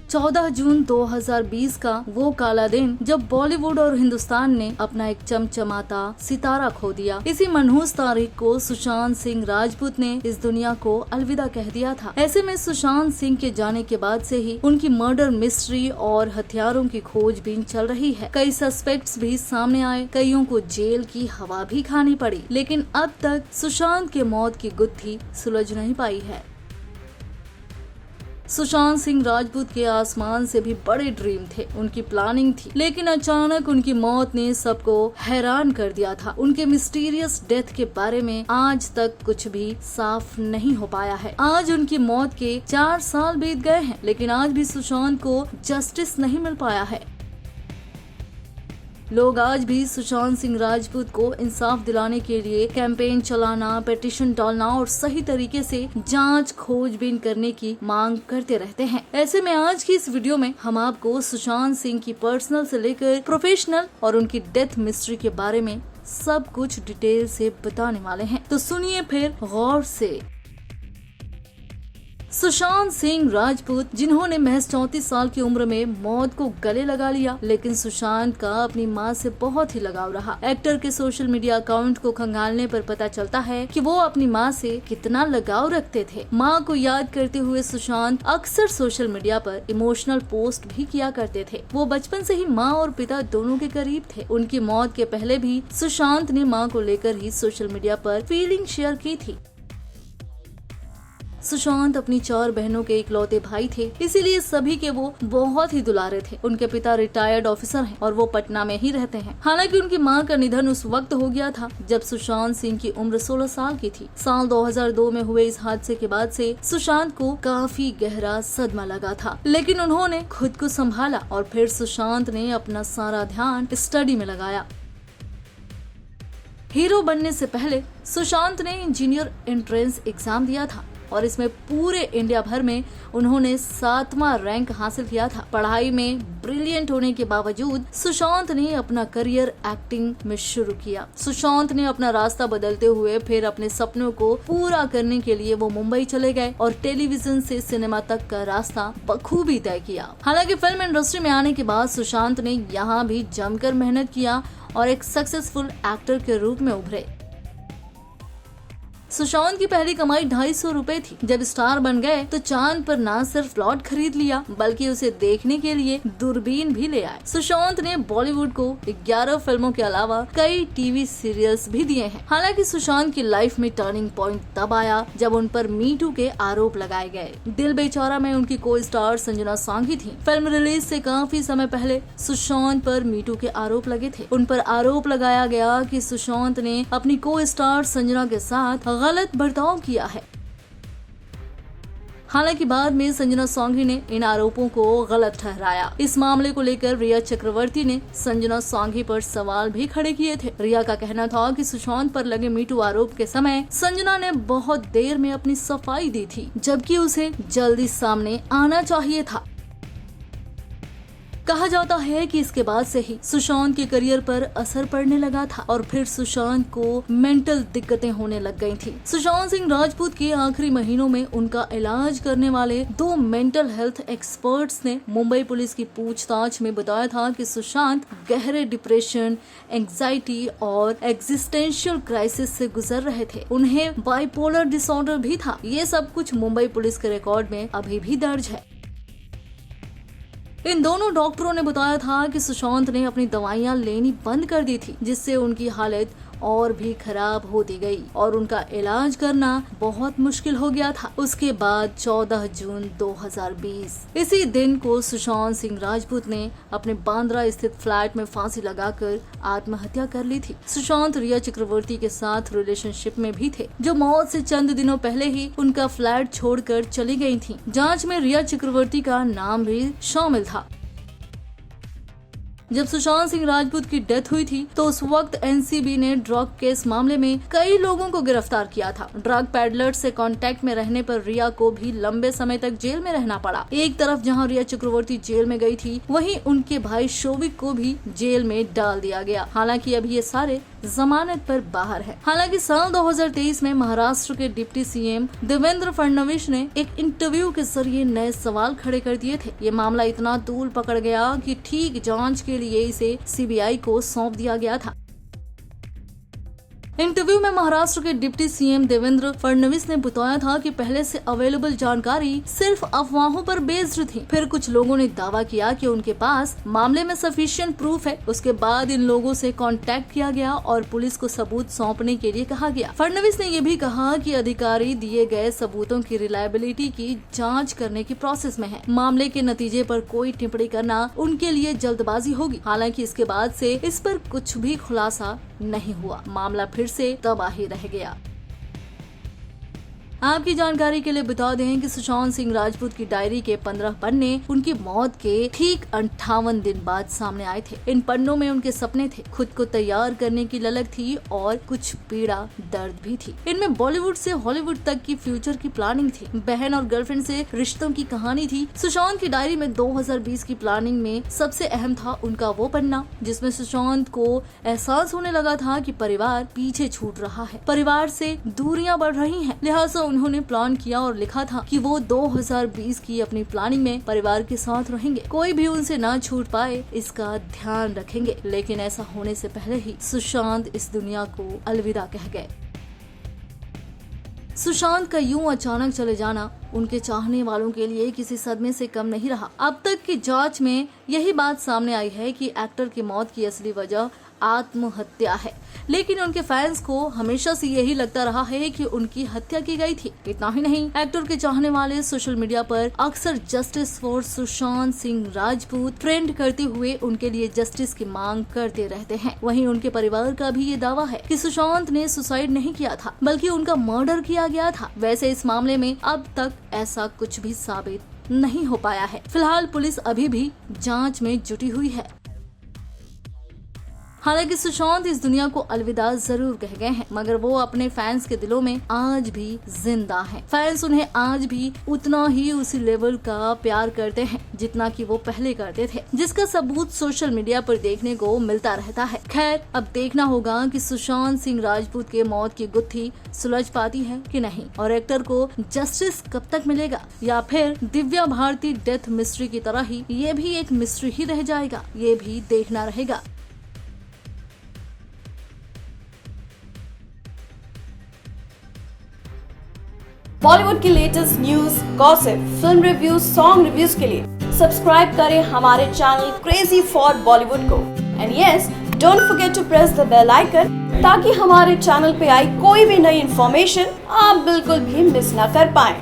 14 जून 2020 का वो काला दिन जब बॉलीवुड और हिंदुस्तान ने अपना एक चमचमाता सितारा खो दिया। इसी मनहूस तारीख को सुशांत सिंह राजपूत ने इस दुनिया को अलविदा कह दिया था। ऐसे में सुशांत सिंह के जाने के बाद से ही उनकी मर्डर मिस्ट्री और हथियारों की खोजबीन चल रही है। कई सस्पेक्ट्स भी सामने आए, कईयों को जेल की हवा भी खानी पड़ी, लेकिन अब तक सुशांत के मौत की गुत्थी सुलझ नहीं पाई है। सुशांत सिंह राजपूत के आसमान से भी बड़े ड्रीम थे, उनकी प्लानिंग थी, लेकिन अचानक उनकी मौत ने सबको हैरान कर दिया था। उनके मिस्टीरियस डेथ के बारे में आज तक कुछ भी साफ नहीं हो पाया है। आज उनकी मौत के 4 साल बीत गए हैं, लेकिन आज भी सुशांत को जस्टिस नहीं मिल पाया है। लोग आज भी सुशांत सिंह राजपूत को इंसाफ दिलाने के लिए कैंपेन चलाना, पिटीशन डालना और सही तरीके से जांच खोजबीन करने की मांग करते रहते हैं। ऐसे में आज की इस वीडियो में हम आपको सुशांत सिंह की पर्सनल से लेकर प्रोफेशनल और उनकी डेथ मिस्ट्री के बारे में सब कुछ डिटेल से बताने वाले हैं, तो सुनिए फिर गौर से। सुशांत सिंह राजपूत, जिन्होंने महज 34 साल की उम्र में मौत को गले लगा लिया, लेकिन सुशांत का अपनी मां से बहुत ही लगाव रहा। एक्टर के सोशल मीडिया अकाउंट को खंगालने पर पता चलता है कि वो अपनी मां से कितना लगाव रखते थे। मां को याद करते हुए सुशांत अक्सर सोशल मीडिया पर इमोशनल पोस्ट भी किया करते थे। वो बचपन से ही मां और पिता दोनों के करीब थे। उनकी मौत के पहले भी सुशांत ने मां को लेकर ही सोशल मीडिया पर फीलिंग शेयर की थी। सुशांत अपनी 4 बहनों के इकलौते भाई थे, इसीलिए सभी के वो बहुत ही दुलारे थे। उनके पिता रिटायर्ड ऑफिसर हैं और वो पटना में ही रहते हैं। हालांकि उनकी मां का निधन उस वक्त हो गया था जब सुशांत सिंह की उम्र 16 साल की थी। साल 2002 में हुए इस हादसे के बाद से सुशांत को काफी गहरा सदमा लगा था, लेकिन उन्होंने खुद को संभाला और फिर सुशांत ने अपना सारा ध्यान स्टडी में लगाया। हीरो बनने से पहले सुशांत ने इंजीनियर एंट्रेंस एग्जाम दिया था और इसमें पूरे इंडिया भर में उन्होंने 7वां रैंक हासिल किया था। पढ़ाई में ब्रिलियंट होने के बावजूद सुशांत ने अपना करियर एक्टिंग में शुरू किया। सुशांत ने अपना रास्ता बदलते हुए फिर अपने सपनों को पूरा करने के लिए वो मुंबई चले गए और टेलीविजन से सिनेमा तक का रास्ता बखूबी तय किया। हालांकि फिल्म इंडस्ट्री में आने के बाद सुशांत ने यहाँ भी जमकर मेहनत किया और एक सक्सेसफुल एक्टर के रूप में उभरे। सुशांत की पहली कमाई 250 रुपए थी। जब स्टार बन गए तो चांद पर न सिर्फ प्लॉट खरीद लिया बल्कि उसे देखने के लिए दूरबीन भी ले आए। सुशांत ने बॉलीवुड को 11 फिल्मों के अलावा कई टीवी सीरियल्स भी दिए हैं। हालांकि सुशांत की लाइफ में टर्निंग पॉइंट तब आया जब उन पर मी टू के आरोप लगाए गए। दिल बेचारा में उनकी को स्टार संजना सांघी थी। फिल्म रिलीज से काफी समय पहले सुशांत पर मी टू के आरोप लगे थे। उन पर आरोप लगाया गया कि सुशांत ने अपनी को स्टार संजना के साथ गलत बर्ताव किया है। हालांकि बाद में संजना सांघी ने इन आरोपों को गलत ठहराया। इस मामले को लेकर रिया चक्रवर्ती ने संजना सांघी पर सवाल भी खड़े किए थे। रिया का कहना था कि सुशांत पर लगे मीटू आरोप के समय संजना ने बहुत देर में अपनी सफाई दी थी, जबकि उसे जल्दी सामने आना चाहिए था। कहा जाता है कि इसके बाद से ही सुशांत के करियर पर असर पड़ने लगा था और फिर सुशांत को मेंटल दिक्कतें होने लग गई थी। सुशांत सिंह राजपूत के आखिरी महीनों में उनका इलाज करने वाले 2 मेंटल हेल्थ एक्सपर्ट्स ने मुंबई पुलिस की पूछताछ में बताया था कि सुशांत गहरे डिप्रेशन, एंजाइटी और एग्जिस्टेंशियल क्राइसिस से गुजर रहे थे। उन्हें बाइपोलर डिसऑर्डर भी था। ये सब कुछ मुंबई पुलिस के रिकॉर्ड में अभी भी दर्ज है। इन दोनों डॉक्टरों ने बताया था कि सुशांत ने अपनी दवाइयां लेनी बंद कर दी थी, जिससे उनकी हालत और भी खराब होती गई और उनका इलाज करना बहुत मुश्किल हो गया था। उसके बाद 14 जून 2020 इसी दिन को सुशांत सिंह राजपूत ने अपने बांद्रा स्थित फ्लैट में फांसी लगाकर आत्महत्या कर ली थी। सुशांत रिया चक्रवर्ती के साथ रिलेशनशिप में भी थे, जो मौत से चंद दिनों पहले ही उनका फ्लैट छोड़कर चली गई थी। जांच में रिया चक्रवर्ती का नाम भी शामिल था। जब सुशांत सिंह राजपूत की डेथ हुई थी तो उस वक्त एनसीबी ने ड्रग केस मामले में कई लोगों को गिरफ्तार किया था। ड्रग पैडलर से कांटेक्ट में रहने पर रिया को भी लंबे समय तक जेल में रहना पड़ा। एक तरफ जहां रिया चक्रवर्ती जेल में गई थी, वहीं उनके भाई शोविक को भी जेल में डाल दिया गया। हालांकि अभी ये सारे जमानत पर बाहर है। हालांकि साल 2023 में महाराष्ट्र के डिप्टी सीएम देवेंद्र फडणवीस ने एक इंटरव्यू के जरिए नए सवाल खड़े कर दिए थे। ये मामला इतना तूल पकड़ गया कि ठीक जांच के लिए इसे सीबीआई को सौंप दिया गया था। इंटरव्यू में महाराष्ट्र के डिप्टी सीएम देवेंद्र फडणवीस ने बताया था कि पहले से अवेलेबल जानकारी सिर्फ अफवाहों पर बेस्ड थी। फिर कुछ लोगों ने दावा किया कि उनके पास मामले में सफिशिएंट प्रूफ है। उसके बाद इन लोगों से कांटेक्ट किया गया और पुलिस को सबूत सौंपने के लिए कहा गया। फडणवीस ने यह भी कहा कि अधिकारी दिए गए सबूतों की रिलायबिलिटी की जाँच करने की प्रोसेस में है। मामले के नतीजे पर कोई टिप्पणी करना उनके लिए जल्दबाजी होगी। हालांकि इसके बाद से इस पर कुछ भी खुलासा नहीं हुआ। मामला फिर से तबाही रह गया। आपकी जानकारी के लिए बता दें कि सुशांत सिंह राजपूत की डायरी के 15 पन्ने उनकी मौत के ठीक 58 दिन बाद सामने आए थे। इन पन्नों में उनके सपने थे, खुद को तैयार करने की ललक थी और कुछ पीड़ा दर्द भी थी। इनमें बॉलीवुड से हॉलीवुड तक की फ्यूचर की प्लानिंग थी, बहन और गर्लफ्रेंड से रिश्तों की कहानी थी। सुशांत की डायरी में 2020 की प्लानिंग में सबसे अहम था उनका वो पन्ना जिसमें सुशांत को एहसास होने लगा था कि परिवार पीछे छूट रहा है, परिवार से दूरियां बढ़ रही हैं। लिहाजा उन्होंने प्लान किया और लिखा था कि वो 2020 की अपनी प्लानिंग में परिवार के साथ रहेंगे, कोई भी उनसे ना छूट पाए इसका ध्यान रखेंगे। लेकिन ऐसा होने से पहले ही सुशांत इस दुनिया को अलविदा कह गए। सुशांत का यूं अचानक चले जाना उनके चाहने वालों के लिए किसी सदमे से कम नहीं रहा। अब तक की जांच में यही बात सामने आई है कि एक्टर की मौत की असली वजह आत्महत्या है, लेकिन उनके फैंस को हमेशा से यही लगता रहा है कि उनकी हत्या की गई थी। इतना ही नहीं, एक्टर के चाहने वाले सोशल मीडिया पर अक्सर justice for Sushant Singh Rajput trend करते हुए उनके लिए जस्टिस की मांग करते रहते हैं। वहीं उनके परिवार का भी ये दावा है कि सुशांत ने सुसाइड नहीं किया था, बल्कि उनका मर्डर किया गया था। वैसे इस मामले में अब तक ऐसा कुछ भी साबित नहीं हो पाया है। फिलहाल पुलिस अभी भी जांच में जुटी हुई है। हालांकि सुशांत इस दुनिया को अलविदा जरूर कह गए हैं, मगर वो अपने फैंस के दिलों में आज भी जिंदा हैं। फैंस उन्हें आज भी उतना ही उसी लेवल का प्यार करते हैं जितना कि वो पहले करते थे, जिसका सबूत सोशल मीडिया पर देखने को मिलता रहता है। खैर, अब देखना होगा कि सुशांत सिंह राजपूत के मौत की गुत्थी सुलझ पाती है कि नहीं, और एक्टर को जस्टिस कब तक मिलेगा, या फिर दिव्या भारती डेथ मिस्ट्री की तरह ही ये भी एक मिस्ट्री ही रह जाएगा, ये भी देखना रहेगा। बॉलीवुड की latest news, gossip, film reviews, song reviews के लिए सब्सक्राइब करें हमारे चैनल क्रेजी फॉर बॉलीवुड को। And yes, don't forget to press the bell icon ताकि हमारे चैनल पे आई कोई भी नई इन्फॉर्मेशन आप बिल्कुल भी मिस ना कर पाएं।